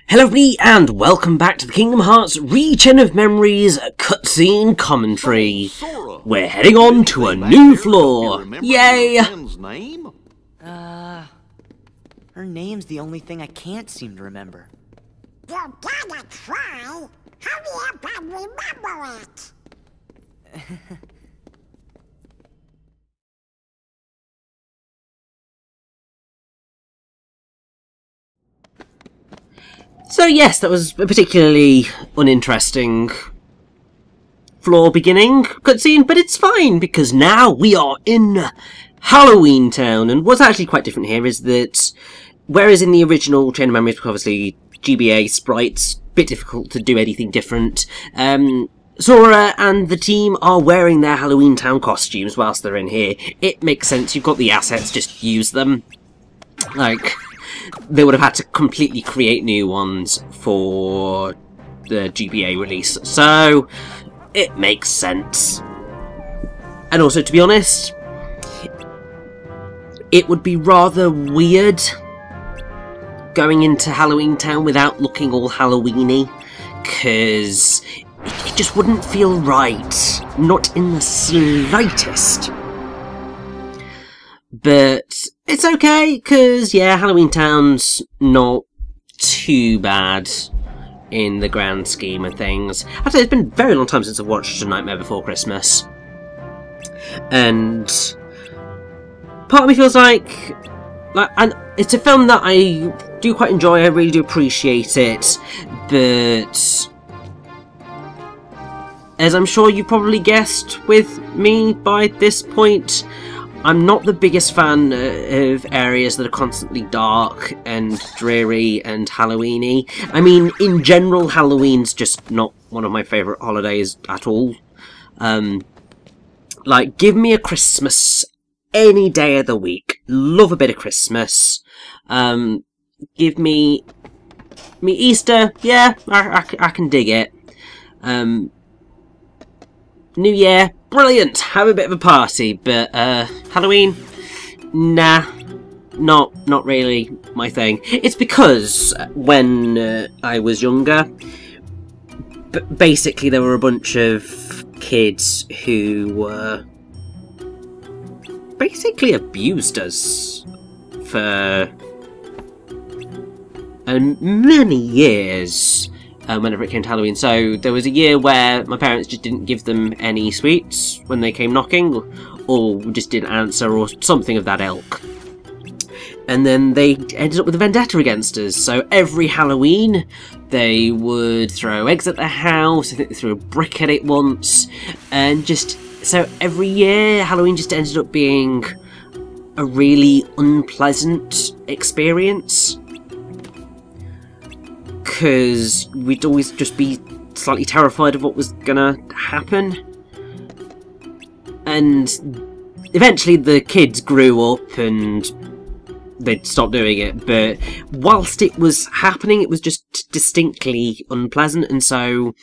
Hello everybody and welcome back to the Kingdom Hearts Rechain of Memories cutscene commentary. We're heading on to a new floor. Yay! Her name's the only thing I can't seem to remember. You gotta try. Hurry up and remember it. So yes, that was a particularly uninteresting floor beginning cutscene, but it's fine because now we are in Halloween Town, and what's actually quite different here is that whereas in the original Chain of Memories, obviously GBA sprites, a bit difficult to do anything different, Sora and the team are wearing their Halloween Town costumes whilst they're in here. It makes sense, you've got the assets, just use them. Like, they would have had to completely create new ones for the GBA release, so it makes sense. And also, to be honest, it would be rather weird going into Halloween Town without looking all Halloweeny, because it just wouldn't feel right. Not in the slightest. But it's okay, because, yeah, Halloween Town's not too bad in the grand scheme of things. I'd say it's been a very long time since I've watched A Nightmare Before Christmas. And part of me feels like and it's a film that I do quite enjoy, I really do appreciate it, but as I'm sure you probably guessed with me by this point, I'm not the biggest fan of areas that are constantly dark and dreary and Halloweeny. I mean, in general, Halloween's just not one of my favourite holidays at all. Like, give me a Christmas any day of the week. Love a bit of Christmas. Give me Easter, yeah, I can dig it. New Year, brilliant, have a bit of a party, but Halloween, nah, not really my thing. It's because when I was younger, basically there were a bunch of kids who basically abused us for many years. Whenever it came to Halloween. So there was a year where my parents just didn't give them any sweets when they came knocking, or just didn't answer, or something of that ilk. And then they ended up with a vendetta against us. So every Halloween they would throw eggs at the house. I think they threw a brick at it once, and just so every year Halloween just ended up being a really unpleasant experience. Because we'd always just be slightly terrified of what was gonna happen. And eventually the kids grew up and they'd stopped doing it, but whilst it was happening it was just distinctly unpleasant, and so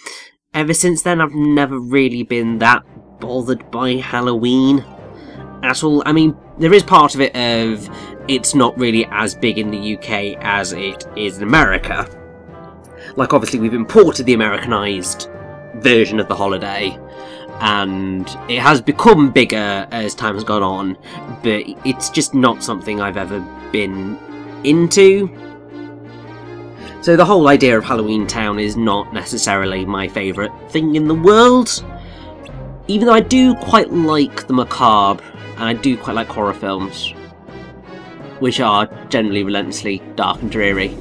ever since then I've never really been that bothered by Halloween at all. I mean, there is part of it of it's not really as big in the UK as it is in America. Like, obviously, we've imported the Americanized version of the holiday, and it has become bigger as time has gone on, but it's just not something I've ever been into. So the whole idea of Halloween Town is not necessarily my favourite thing in the world, even though I do quite like the macabre, and I do quite like horror films, which are generally relentlessly dark and dreary.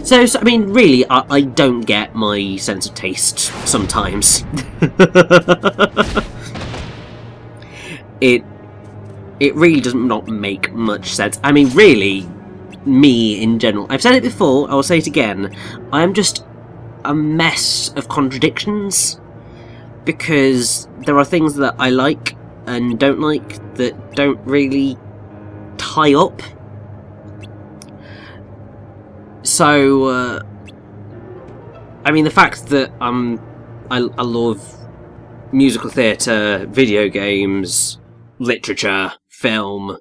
So I mean, really, I don't get my sense of taste sometimes. It really does not make much sense. I mean, really, me in general, I've said it before, I will say it again, I am just a mess of contradictions, because there are things that I like and don't like that don't really tie up. So, I mean, the fact that I love musical theatre, video games, literature, film,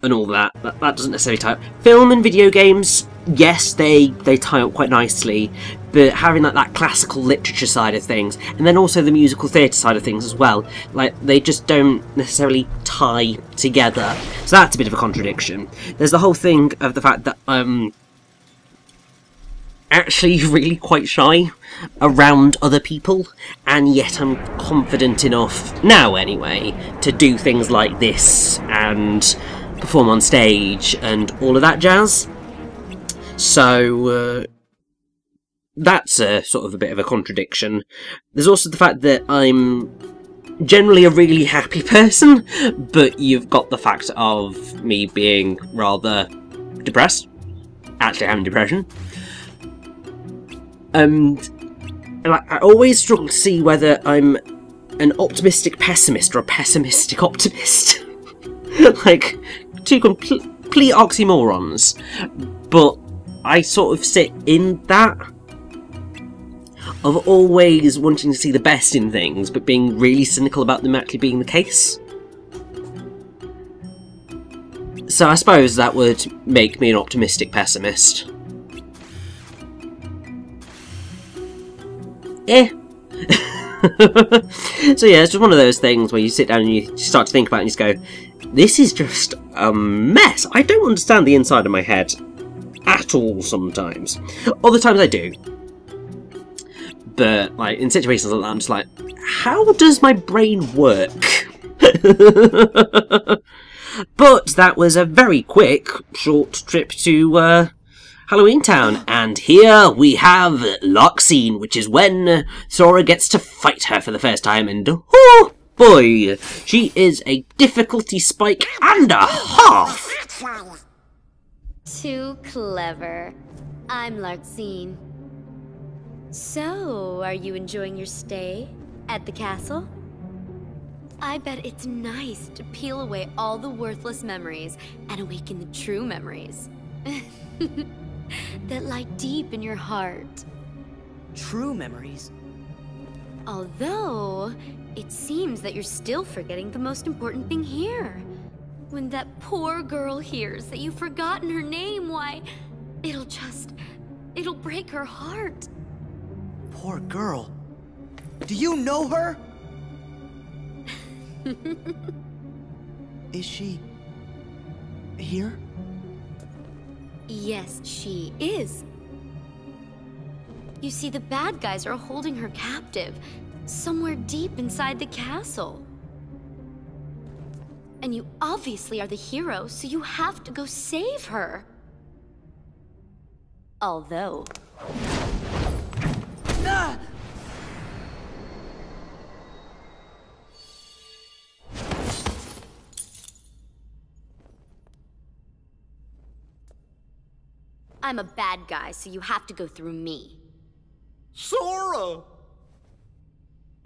and all that doesn't necessarily tie up. Film and video games yes, they tie up quite nicely, but having like that classical literature side of things, and then also the musical theatre side of things as well, like they just don't necessarily tie together. So that's a bit of a contradiction. There's the whole thing of the fact that I'm actually really quite shy around other people, and yet I'm confident enough, now anyway, to do things like this and perform on stage and all of that jazz. So that's a sort of a bit of a contradiction. There's also the fact that I'm generally a really happy person, but you've got the fact of me being rather depressed, actually having depression. And I always struggle to see whether I'm an optimistic pessimist or a pessimistic optimist. Like, two complete oxymorons. But I sort of sit in that of always wanting to see the best in things, but being really cynical about them actually being the case. So I suppose that would make me an optimistic pessimist. Eh. So yeah, it's just one of those things where you sit down and you start to think about it and you just go, this is just a mess. I don't understand the inside of my head at all sometimes. Other times I do. But like in situations like that, I'm just like, how does my brain work? But that was a very quick, short trip to Halloween Town, and here we have Lock Scene, which is when Sora gets to fight her for the first time, and oh boy, she is a difficulty spike and a half! Too clever. I'm Larxene. So, are you enjoying your stay at the castle? I bet it's nice to peel away all the worthless memories and awaken the true memories that lie deep in your heart. True memories? Although, it seems that you're still forgetting the most important thing here. When that poor girl hears that you've forgotten her name, why, it'll break her heart. Poor girl. Do you know her? Is she here? Yes, she is. You see, the bad guys are holding her captive, somewhere deep inside the castle. And you obviously are the hero, so you have to go save her. Although... Ah! I'm a bad guy, so you have to go through me. Sora!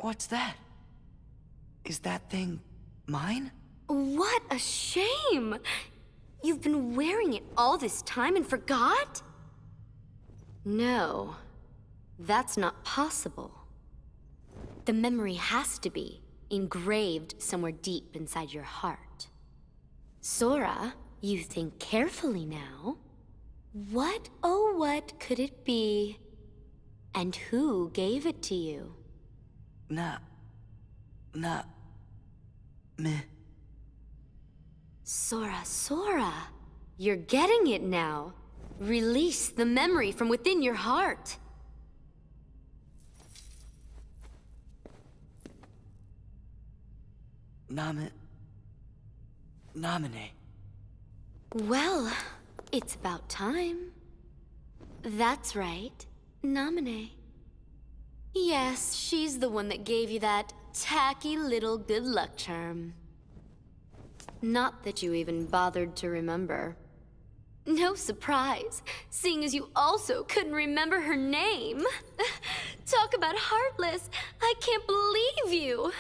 What's that? Is that thing mine? What a shame! You've been wearing it all this time and forgot? No, that's not possible. The memory has to be engraved somewhere deep inside your heart. Sora, you think carefully now. What, oh what could it be? And who gave it to you? Meh. Sora, you're getting it now. Release the memory from within your heart. Namine. Well, it's about time. That's right, Namine. Yes, she's the one that gave you that tacky little good luck charm. Not that you even bothered to remember. No surprise, seeing as you also couldn't remember her name. Talk about heartless, I can't believe you.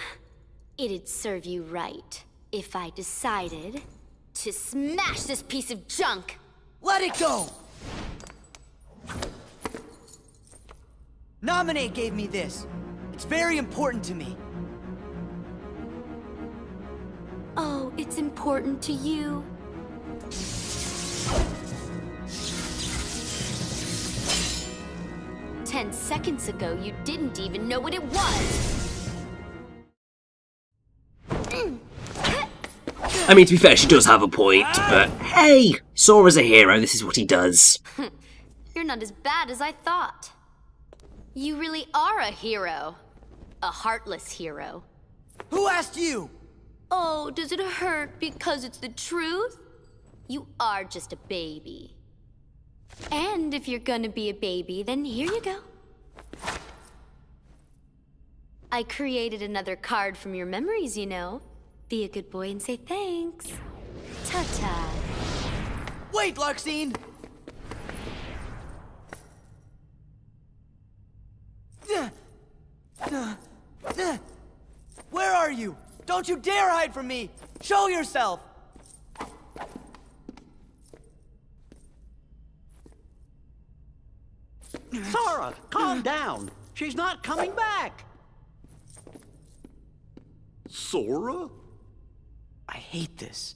It'd serve you right if I decided to smash this piece of junk. Let it go! Namine gave me this. It's very important to me. Oh, it's important to you. 10 seconds ago, you didn't even know what it was. I mean, to be fair, she does have a point, but hey, Sora's a hero, this is what he does. You're not as bad as I thought. You really are a hero. A heartless hero. Who asked you? Oh, does it hurt because it's the truth? You are just a baby. And if you're gonna be a baby, then here you go. I created another card from your memories, you know. Be a good boy and say thanks. Ta-ta. Wait, Larxene! Where are you? Don't you dare hide from me! Show yourself! Sora, calm down. She's not coming back. Sora? I hate this.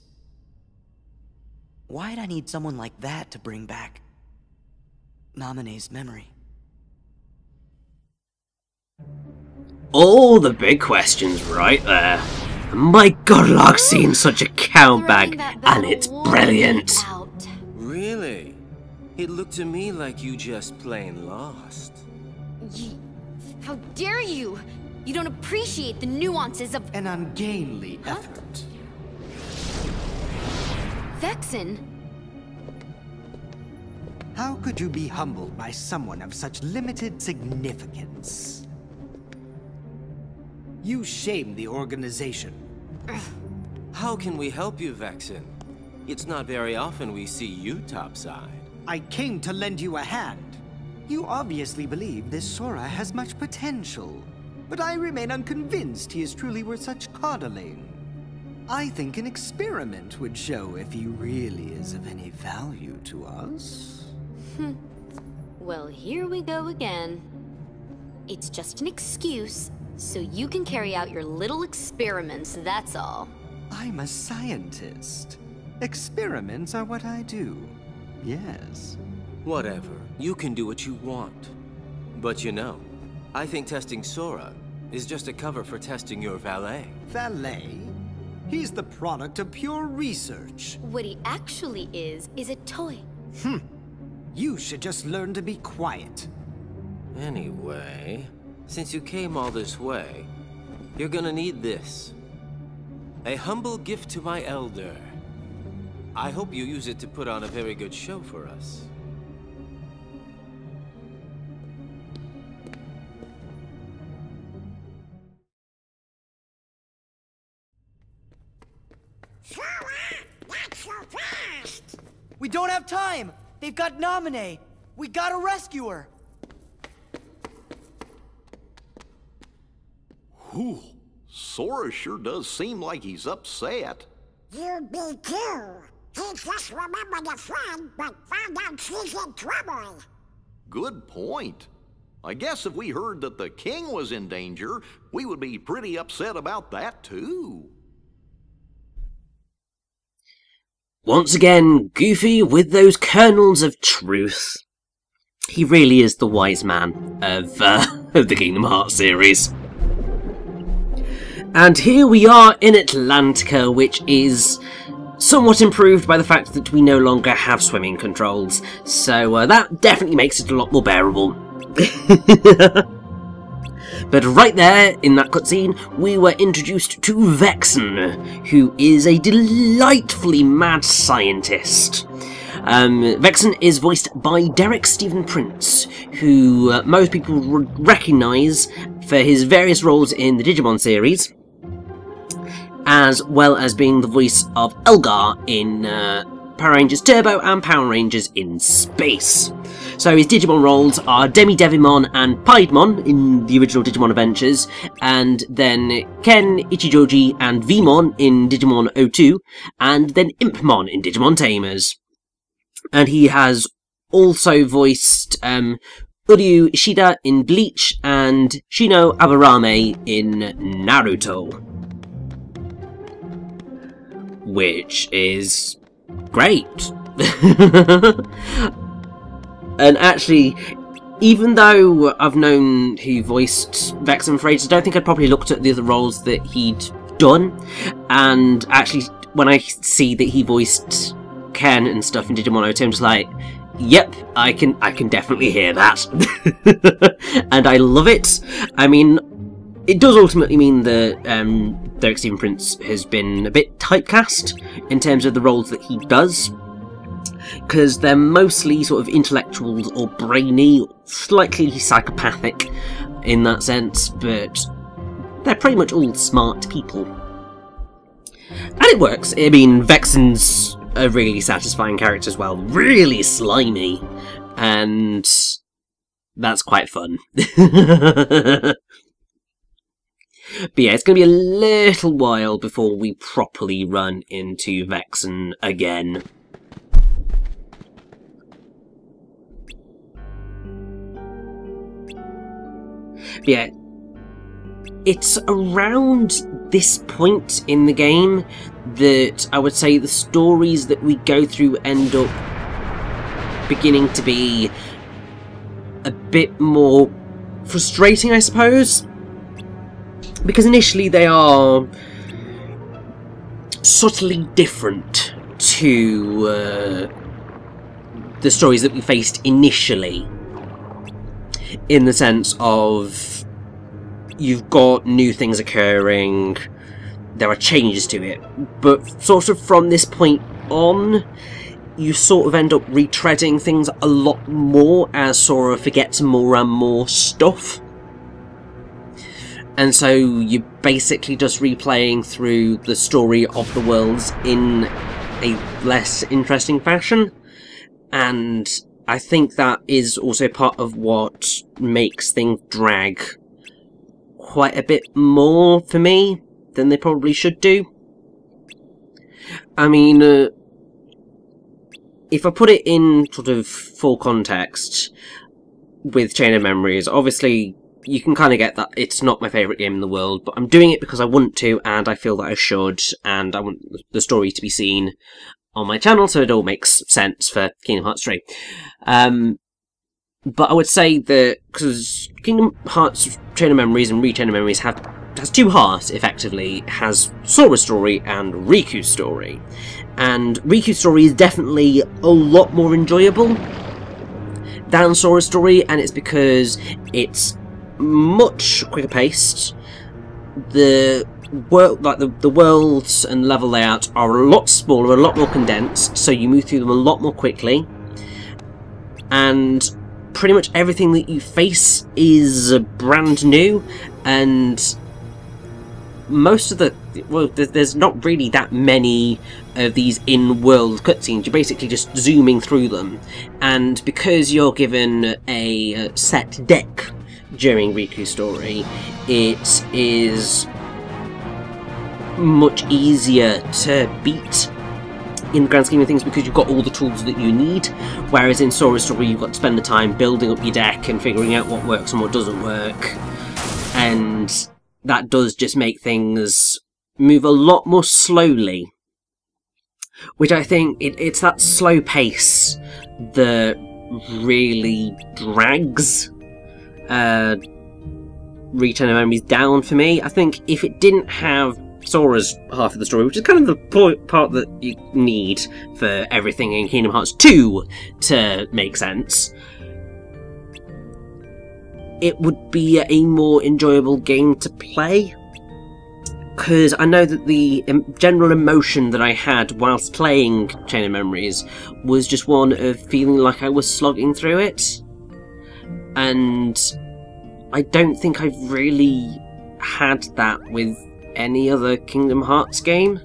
Why'd I need someone like that to bring back Naminé's memory? All the big questions right there. My god, Larxene's such a countbag, and it's brilliant. Really? It looked to me like you just plain lost. How dare you! You don't appreciate the nuances of An ungainly effort. Vexen. How could you be humbled by someone of such limited significance? You shame the organization. How can we help you, Vexen? It's not very often we see you topside. I came to lend you a hand. You obviously believe this Sora has much potential, but I remain unconvinced he is truly worth such coddling. I think an experiment would show if he really is of any value to us. Well, here we go again. It's just an excuse, so you can carry out your little experiments, that's all. I'm a scientist. Experiments are what I do. Yes. Whatever. You can do what you want. But you know, I think testing Sora is just a cover for testing your valet. Valet? He's the product of pure research. What he actually is a toy. You should just learn to be quiet. Anyway, since you came all this way, you're gonna need this. A humble gift to my elder. I hope you use it to put on a very good show for us. Sora, not so fast! We don't have time! They've got Naminé! We gotta rescue her! Whew. Sora sure does seem like he's upset. You be too. He just remembered a friend, but found out she's in trouble. Good point. I guess if we heard that the king was in danger, we would be pretty upset about that too. Once again, Goofy with those kernels of truth. He really is the wise man of the Kingdom Hearts series. And here we are in Atlantica, which is somewhat improved by the fact that we no longer have swimming controls. So that definitely makes it a lot more bearable. But right there, in that cutscene, we were introduced to Vexen, who is a delightfully mad scientist. Vexen is voiced by Derek Stephen Prince, who most people recognise for his various roles in the Digimon series, as well as being the voice of Elgar in Power Rangers Turbo and Power Rangers in Space. So his Digimon roles are Demi-Devimon and Piedmon in the original Digimon Adventures, and then Ken, Ichijoji and Vmon in Digimon 02, and then Impmon in Digimon Tamers. And he has also voiced Uryu Ishida in Bleach and Shino Aburame in Naruto. Which is great. And actually, even though I've known who voiced Vexen for ages, I don't think I'd probably looked at the other roles that he'd done. And actually, when I see that he voiced Ken and stuff in Digimon OT, I'm just like, yep, I can definitely hear that. And I love it. I mean, it does ultimately mean that Derek Stephen Prince has been a bit typecast in terms of the roles that he does, because they're mostly sort of intellectuals or brainy, slightly psychopathic in that sense, but they're pretty much all smart people. And it works. I mean, Vexen's a really satisfying character as well, really slimy, and that's quite fun. But yeah, it's going to be a little while before we properly run into Vexen again. But yeah, it's around this point in the game that I would say the stories that we go through end up beginning to be a bit more frustrating, I suppose. Because initially they are subtly different to the stories that we faced initially. In the sense of, you've got new things occurring, there are changes to it, but sort of from this point on, you sort of end up retreading things a lot more as Sora forgets more and more stuff. And so you're basically just replaying through the story of the worlds in a less interesting fashion. And I think that is also part of what makes things drag quite a bit more for me than they probably should do. I mean, if I put it in sort of full context with Chain of Memories, obviously you can kind of get that it's not my favourite game in the world, but I'm doing it because I want to, and I feel that I should, and I want the story to be seen on my channel, so it all makes sense for Kingdom Hearts 3. But I would say that, because Kingdom Hearts Chain of Memories and Re-Chain of Memories has two halves, effectively. It has Sora's story and Riku's story. And Riku's story is definitely a lot more enjoyable than Sora's story, and it's because it's much quicker paced. The worlds and level layouts are a lot smaller, a lot more condensed, so you move through them a lot more quickly. And pretty much everything that you face is brand new, and most of the... well, there's not really that many of these in-world cutscenes. You're basically just zooming through them, and because you're given a set deck during Riku's story, it is much easier to beat in the grand scheme of things, because you've got all the tools that you need, whereas in Sora's story you've got to spend the time building up your deck and figuring out what works and what doesn't work, and that does just make things move a lot more slowly, which I think it's that slow pace that really drags Re-Chain of Memories down for me. I think if it didn't have Sora's half of the story, which is kind of the part that you need for everything in Kingdom Hearts 2 to make sense, it would be a more enjoyable game to play. Because I know that the general emotion that I had whilst playing Chain of Memories was just one of feeling like I was slogging through it. And I don't think I've really had that with any other Kingdom Hearts game,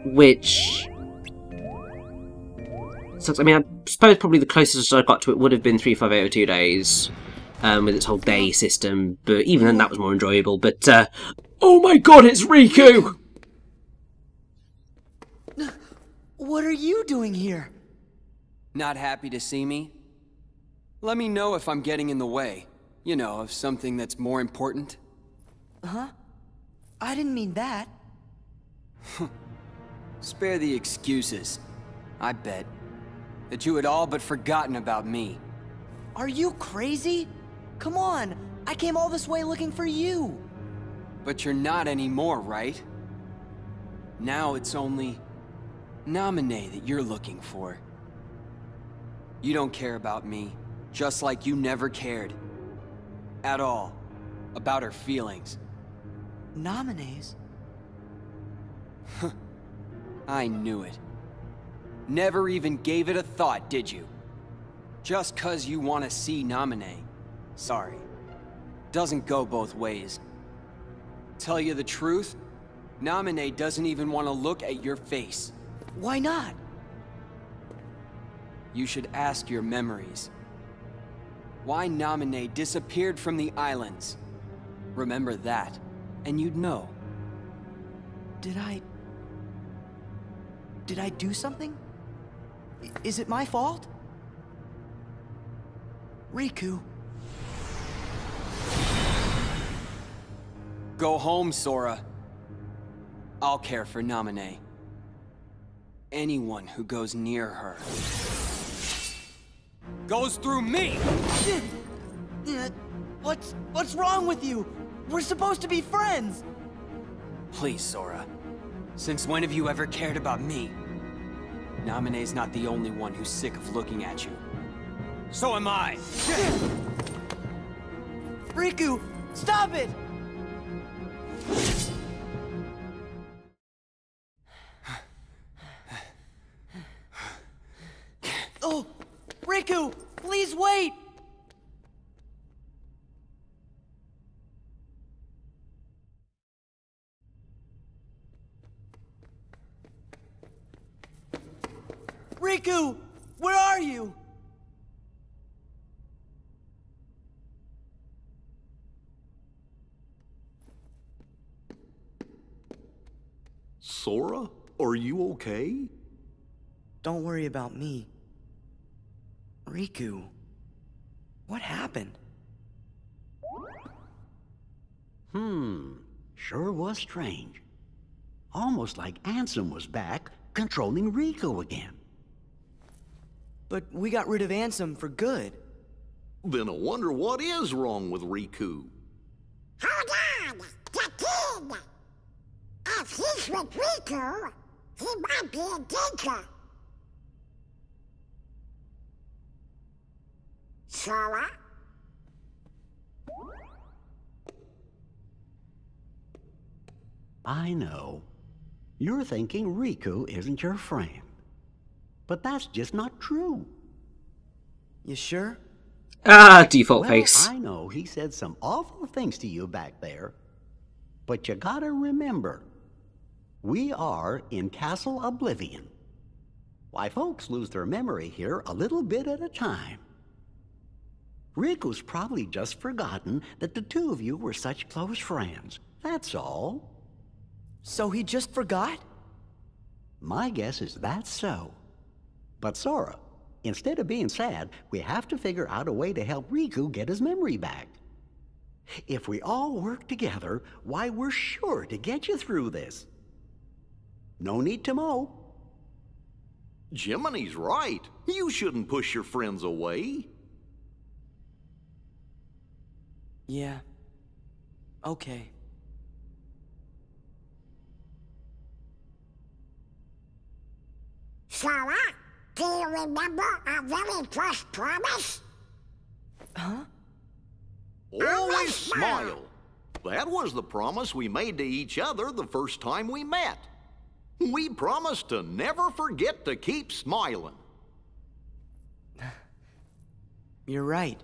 which sucks. I mean, I suppose probably the closest I got to it would have been 35802 Days, with its whole day system, but even then that was more enjoyable. But oh my god, it's Riku! What are you doing here? Not happy to see me? Let me know if I'm getting in the way, you know, of something that's more important. Huh? I didn't mean that. Spare the excuses. I bet that you had all but forgotten about me. Are you crazy? Come on, I came all this way looking for you. But you're not anymore, right? Now it's only Naminé that you're looking for. You don't care about me, just like you never cared. At all. About her feelings. Naminé's? I knew it. Never even gave it a thought, did you? Just 'cause you want to see Naminé. Sorry. Doesn't go both ways. Tell you the truth, Naminé doesn't even want to look at your face. Why not? You should ask your memories. Why Naminé disappeared from the islands. Remember that, and you'd know. Did I do something? Is it my fault? Riku. Go home, Sora. I'll care for Naminé. Anyone who goes near her goes through me! What's wrong with you? We're supposed to be friends! Please, Sora. Since when have you ever cared about me? Naminé's not the only one who's sick of looking at you. So am I! Riku, stop it! Oh, Riku, please wait! Riku, where are you? Sora, are you okay? Don't worry about me. Riku, what happened? Sure was strange. Almost like Ansem was back, controlling Riku again. But we got rid of Ansem for good. Then I wonder what is wrong with Riku. Hold on! The kid! If he's with Riku, he might be in danger. Sora? I know. You're thinking Riku isn't your friend. But that's just not true. You sure? Ah, default Well, face. I know he said some awful things to you back there. But you gotta remember, we are in Castle Oblivion. Why, folks lose their memory here a little bit at a time. Riku's probably just forgotten that the two of you were such close friends. That's all. So he just forgot? My guess is that's so. But Sora, instead of being sad, we have to figure out a way to help Riku get his memory back. If we all work together, why, we're sure to get you through this. No need to mow. Jiminy's right. You shouldn't push your friends away. Yeah. Okay. Sora, do you remember our very first promise? Huh? Always smile. That was the promise we made to each other the first time we met. We promised to never forget to keep smiling. You're right.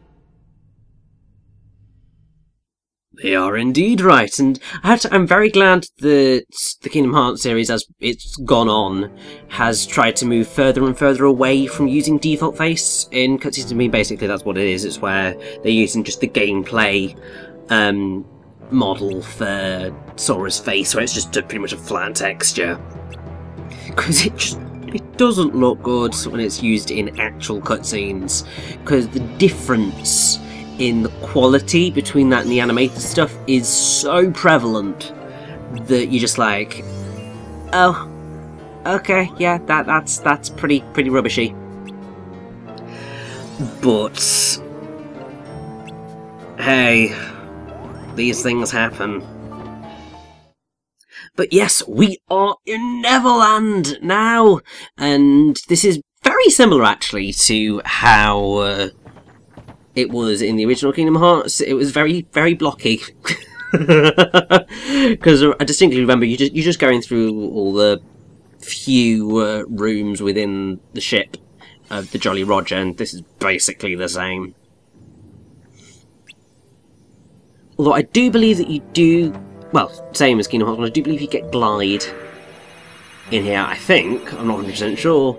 They are indeed right, and I'm very glad that the Kingdom Hearts series, as it's gone on, has tried to move further and further away from using default face in cutscenes. I mean, basically that's what it is. It's where they're using just the gameplay model for Sora's face, where it's just pretty much a flat texture. Because it doesn't look good when it's used in actual cutscenes, because the difference in the quality between that and the animated stuff is so prevalent that you're just like, oh, okay, yeah, that's pretty rubbishy. But hey, these things happen. But yes, we are in Neverland now, and this is very similar actually to how it was in the original Kingdom Hearts. It was very, very blocky. Because I distinctly remember you're just going through all the few rooms within the ship of the Jolly Roger, and this is basically the same. Although I do believe that you do, well, same as Kingdom Hearts 1, I do believe you get Glide in here, I think. I'm not 100% sure.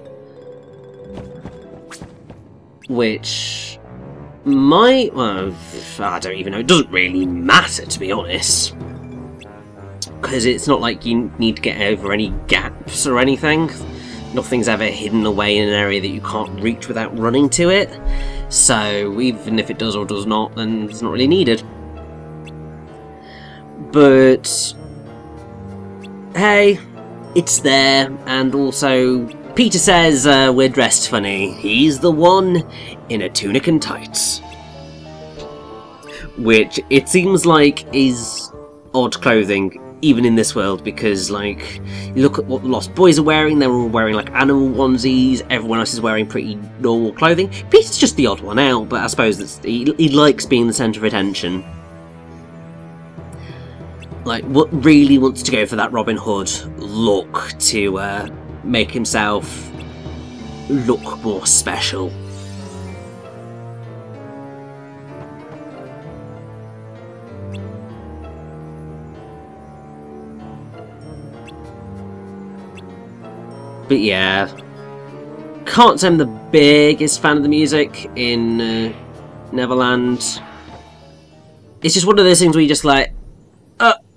Which might, well, I don't even know, it doesn't really matter, to be honest. Because it's not like you need to get over any gaps or anything. Nothing's ever hidden away in an area that you can't reach without running to it. So even if it does or does not, then it's not really needed. But hey, it's there, and also Peter says we're dressed funny. He's the one in a tunic and tights. Which it seems like is odd clothing, even in this world, because like, you look at what the Lost Boys are wearing, they're all wearing like animal onesies, everyone else is wearing pretty normal clothing. Peter's just the odd one out, but I suppose that's, he likes being the centre of attention. Like, what really wants to go for that Robin Hood look to make himself look more special. But yeah, can't say I'm the biggest fan of the music in Neverland. It's just one of those things where you just like,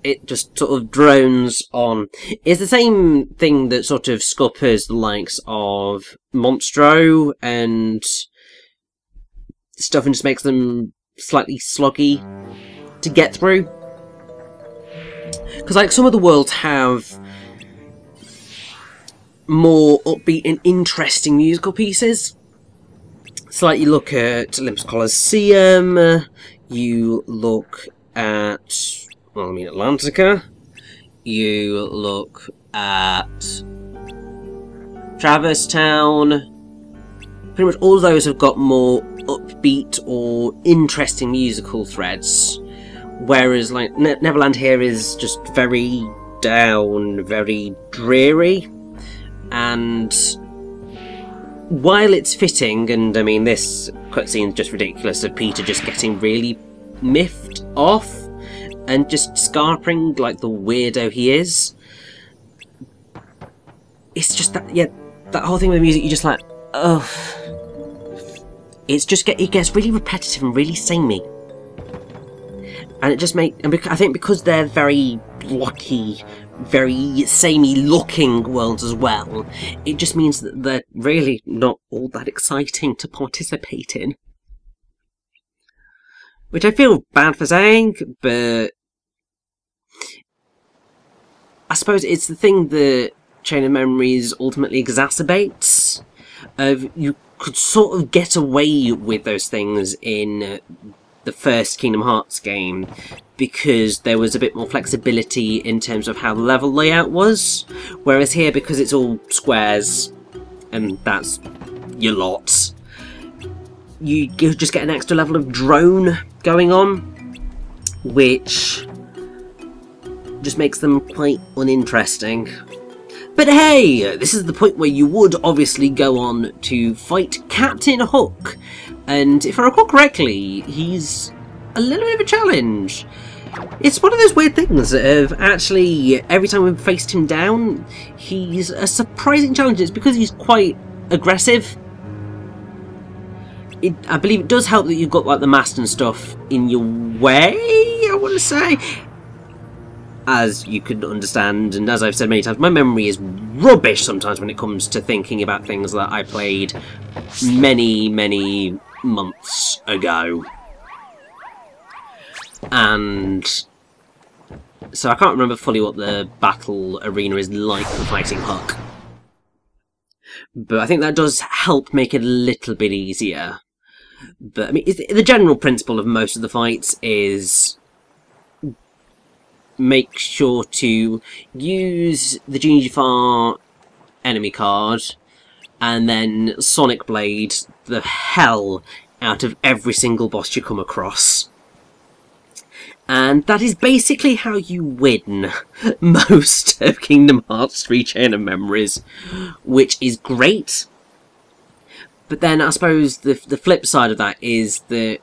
it just sort of drones on. It's the same thing that sort of scuppers the likes of Monstro and stuff and just makes them slightly sloggy to get through. Because like some of the worlds have more upbeat and interesting musical pieces. So like you look at Olympus Coliseum, you look at, well, I mean Atlantica, you look at Traverse Town. Pretty much all of those have got more upbeat or interesting musical threads, whereas like Neverland here is just very down, very dreary. And while it's fitting, and I mean this cutscene is just ridiculous of Peter just getting really miffed off and just scarpering like the weirdo he is, it's just that, yeah, that whole thing with the music, you just like, ugh. It's just it gets really repetitive and really samey. And it just I think because they're very blocky, very samey looking worlds as well, it just means that they're really not all that exciting to participate in. Which I feel bad for saying, but I suppose it's the thing that Chain of Memories ultimately exacerbates. You could sort of get away with those things in the first Kingdom Hearts game because there was a bit more flexibility in terms of how the level layout was, whereas here, because it's all squares and that's your lot, you just get an extra level of drone going on, which just makes them quite uninteresting. But hey, this is the point where you would obviously go on to fight Captain Hook, and if I recall correctly, he's a little bit of a challenge. It's one of those weird things of actually, every time we've faced him down, he's a surprising challenge. It's because he's quite aggressive. I believe it does help that you've got like the mast and stuff in your way, I want to say. As you could understand, and as I've said many times, my memory is rubbish sometimes when it comes to thinking about things that I played many, many months ago. And so I can't remember fully what the battle arena is like for fighting Hook. But I think that does help make it a little bit easier. But I mean, the general principle of most of the fights is make sure to use the Jingifar enemy card and then Sonic Blade the hell out of every single boss you come across. And that is basically how you win most of Kingdom Hearts 3 Chain of Memories, which is great. But then I suppose the flip side of that is that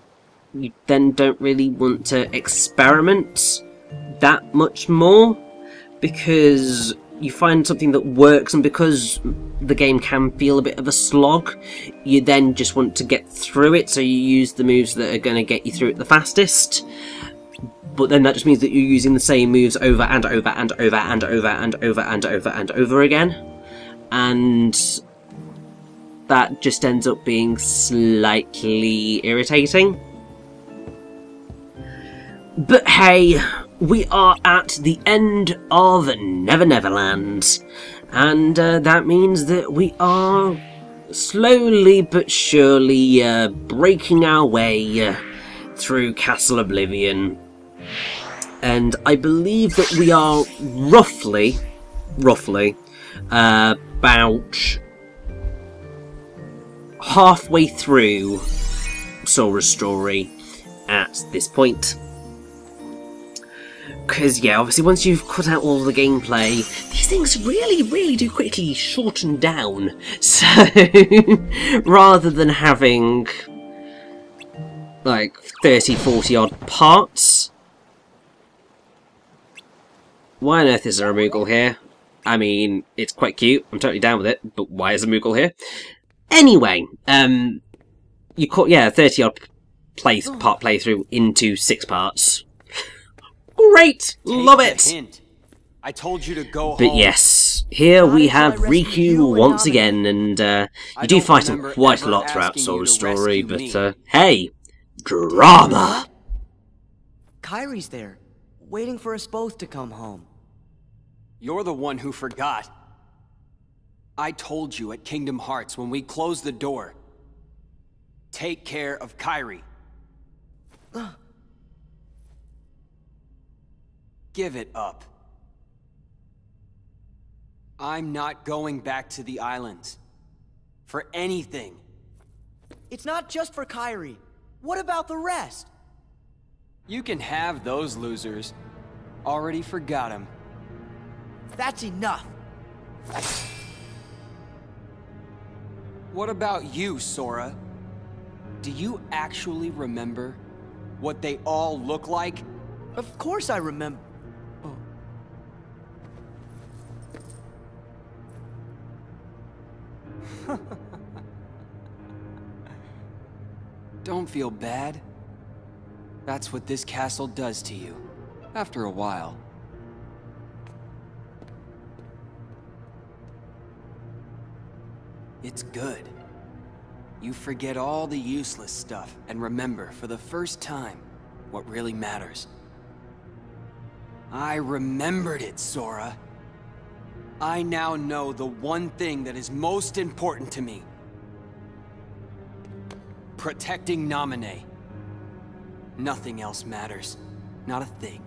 you then don't really want to experiment that much more, because you find something that works, and because the game can feel a bit of a slog, you then just want to get through it, so you use the moves that are going to get you through it the fastest. But then that just means that you're using the same moves over and over and over and over and over and over and over again. And that just ends up being slightly irritating. But hey, we are at the end of Never Never Land. And that means that we are slowly but surely breaking our way through Castle Oblivion. And I believe that we are roughly, about halfway through Sora's story at this point. Because, yeah, obviously once you've cut out all the gameplay, these things really do quickly shorten down. So, rather than having like 30-40 odd parts. Why on earth is there a Moogle here? I mean, it's quite cute, I'm totally down with it, but why is a Moogle here? Anyway, you caught, yeah, 30 odd part playthrough into 6 parts. Great! Love it! Hint. I told you to go home. But yes, here we have Riku once again, and you do fight him quite a lot throughout Sora's story, but hey, drama! Kairi's there, waiting for us both to come home. You're the one who forgot. I told you at Kingdom Hearts when we closed the door. Take care of Kairi. Give it up. I'm not going back to the islands. For anything. It's not just for Kairi. What about the rest? You can have those losers. Already forgot them. That's enough. What about you, Sora? Do you actually remember what they all look like? Of course I remember. Don't feel bad. That's what this castle does to you, after a while. It's good. You forget all the useless stuff and remember for the first time what really matters. I remembered it, Sora. I now know the one thing that is most important to me. Protecting Naminé. Nothing else matters. Not a thing.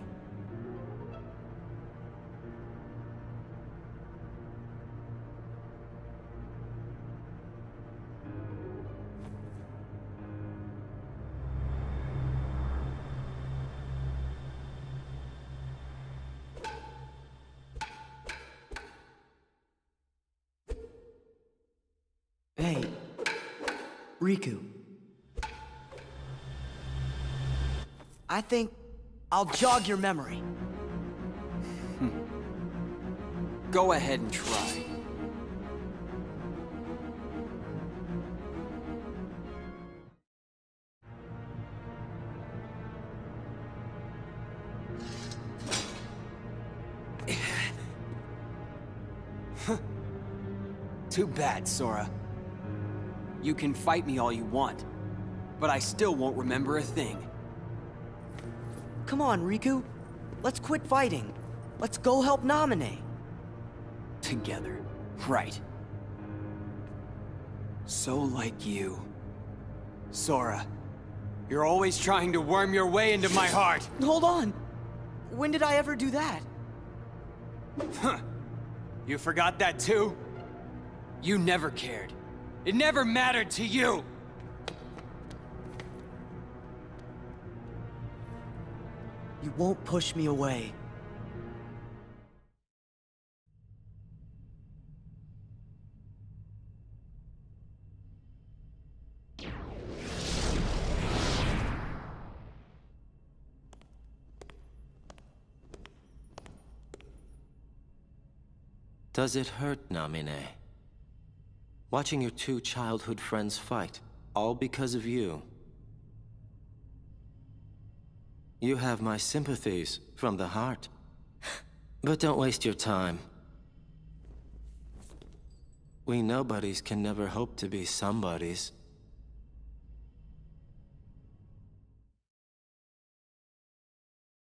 Hey, Riku. I think I'll jog your memory. Go ahead and try. Too bad, Sora. You can fight me all you want, but I still won't remember a thing. Come on, Riku. Let's quit fighting. Let's go help Naminé. Together. Right. So like you. Sora, you're always trying to worm your way into my heart. Hold on. When did I ever do that? Huh. You forgot that too? You never cared. It never mattered to you! You won't push me away. Does it hurt, Namine? Watching your two childhood friends fight, all because of you. You have my sympathies from the heart. But don't waste your time. We nobodies can never hope to be somebodies.